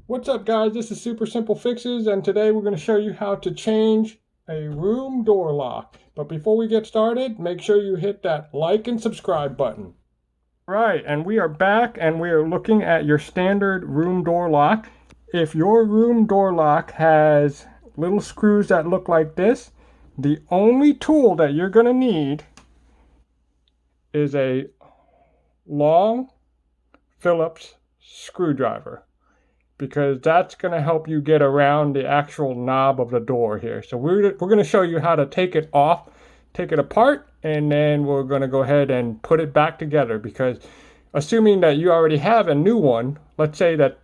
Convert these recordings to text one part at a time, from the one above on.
What's up guys, this is Super Simple Fixes and today we're going to show you how to change a room door lock. But before we get started, make sure you hit that like and subscribe button. Right, and we are back and we are looking at your standard room door lock. If your room door lock has little screws that look like this, the only tool that you're going to need is a long Phillips screwdriver, because that's going to help you get around the actual knob of the door here. So we're going to show you how to take it off, take it apart, and then we're going to go ahead and put it back together, because assuming that you already have a new one, let's say that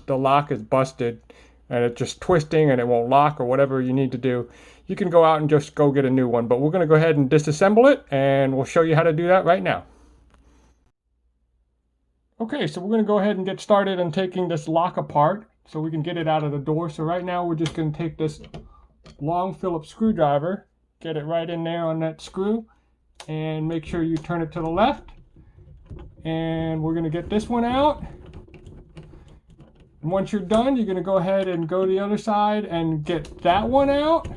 the lock is busted and it's just twisting and it won't lock or whatever you need to do, you can go out and just go get a new one. But we're going to go ahead and disassemble it, and we'll show you how to do that right now. Okay, so we're going to go ahead and get started on taking this lock apart so we can get it out of the door. So right now we're just going to take this long Phillips screwdriver, get it right in there on that screw, and make sure you turn it to the left. And we're going to get this one out. And once you're done, you're going to go ahead and go to the other side and get that one out.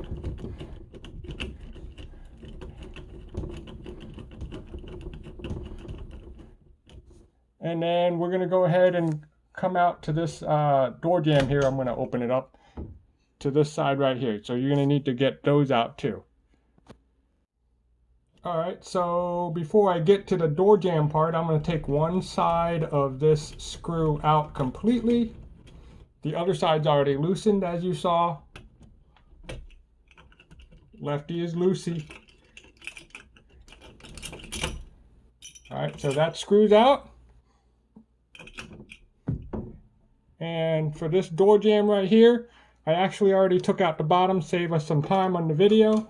And then we're going to go ahead and come out to this door jamb here. I'm going to open it up to this side right here. So you're going to need to get those out too. Alright, so before I get to the door jamb part, I'm going to take one side of this screw out completely. The other side's already loosened, as you saw. Lefty is loosey. Alright, so that screws out. And for this door jamb right here, I actually already took out the bottom, save us some time on the video.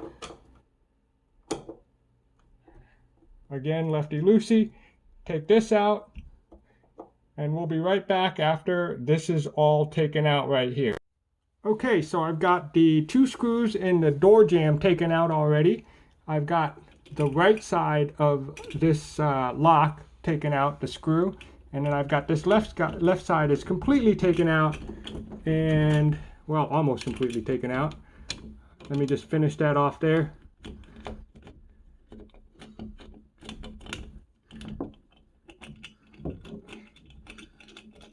Again, lefty loosey. Take this out, and we'll be right back after this is all taken out right here. Okay, so I've got the two screws in the door jamb taken out already. I've got the right side of this lock taken out, the screw. And then I've got this left side is completely taken out, and, well, almost completely taken out. Let me just finish that off there.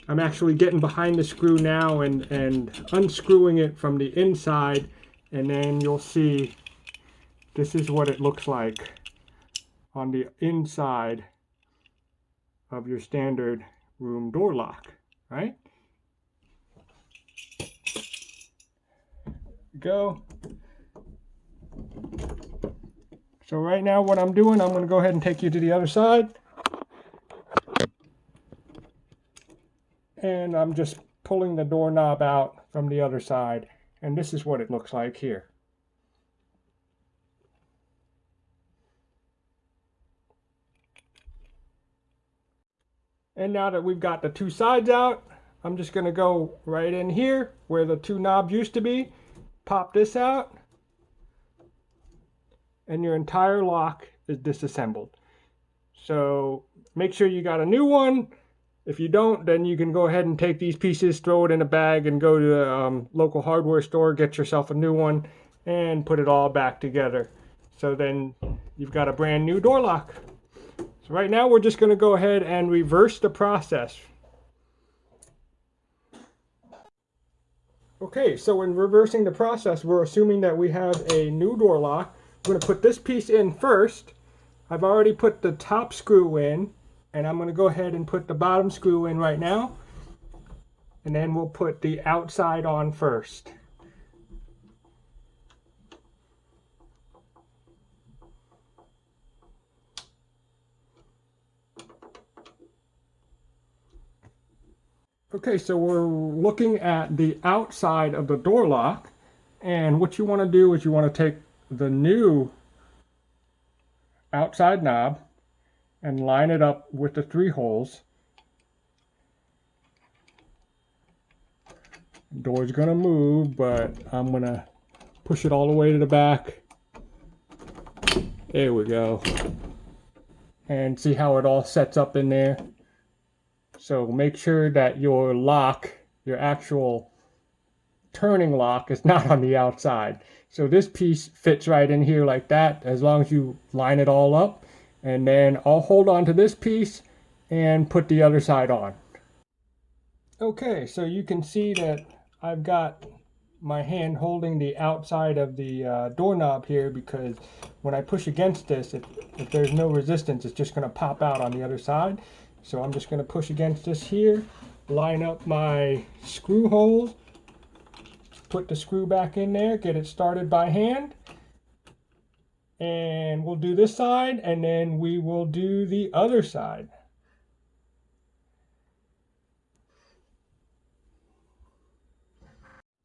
I'm actually getting behind the screw now and unscrewing it from the inside, and then you'll see this is what it looks like on the inside of your standard room door lock, right? Go. So right now what I'm doing, I'm going to go ahead and take you to the other side. And I'm just pulling the doorknob out from the other side. And this is what it looks like here. And now that we've got the two sides out, I'm just going to go right in here where the two knobs used to be, pop this out, and your entire lock is disassembled. So make sure you got a new one. If you don't, then you can go ahead and take these pieces, throw it in a bag, and go to the local hardware store, get yourself a new one, and put it all back together. So then you've got a brand new door lock. So right now we're just going to go ahead and reverse the process. Okay, so in reversing the process, we're assuming that we have a new door lock. We're going to put this piece in first. I've already put the top screw in, and I'm going to go ahead and put the bottom screw in right now. And then we'll put the outside on first. Okay, so we're looking at the outside of the door lock, and what you want to do is you want to take the new outside knob and line it up with the 3 holes. Door's going to move, but I'm going to push it all the way to the back. There we go. And see how it all sets up in there. So make sure that your lock your actual turning lock is not on the outside. So this piece fits right in here like that, as long as you line it all up. And then I'll hold on to this piece and put the other side on. Okay, so you can see that I've got my hand holding the outside of the doorknob here, because when I push against this, if there's no resistance, it's just going to pop out on the other side. So I'm just going to push against this here, line up my screw holes, put the screw back in there, get it started by hand, and we'll do this side and then we will do the other side.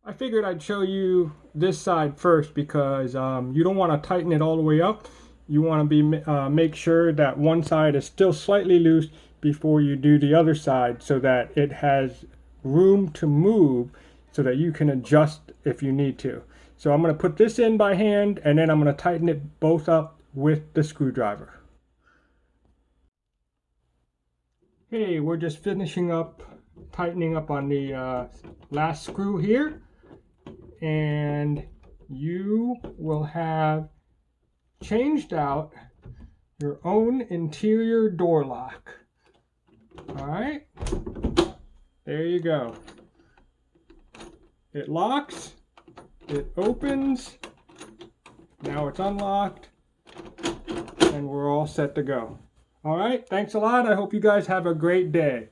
I figured I'd show you this side first because you don't want to tighten it all the way up. You want to make sure that one side is still slightly loose before you do the other side, so that it has room to move, so that you can adjust if you need to. So I'm going to put this in by hand, and then I'm going to tighten it both up with the screwdriver. Okay, we're just finishing up tightening up on the last screw here, and you will have changed out your own interior door lock. All right, there you go. It locks, it opens, now it's unlocked, and we're all set to go. All right, thanks a lot. I hope you guys have a great day.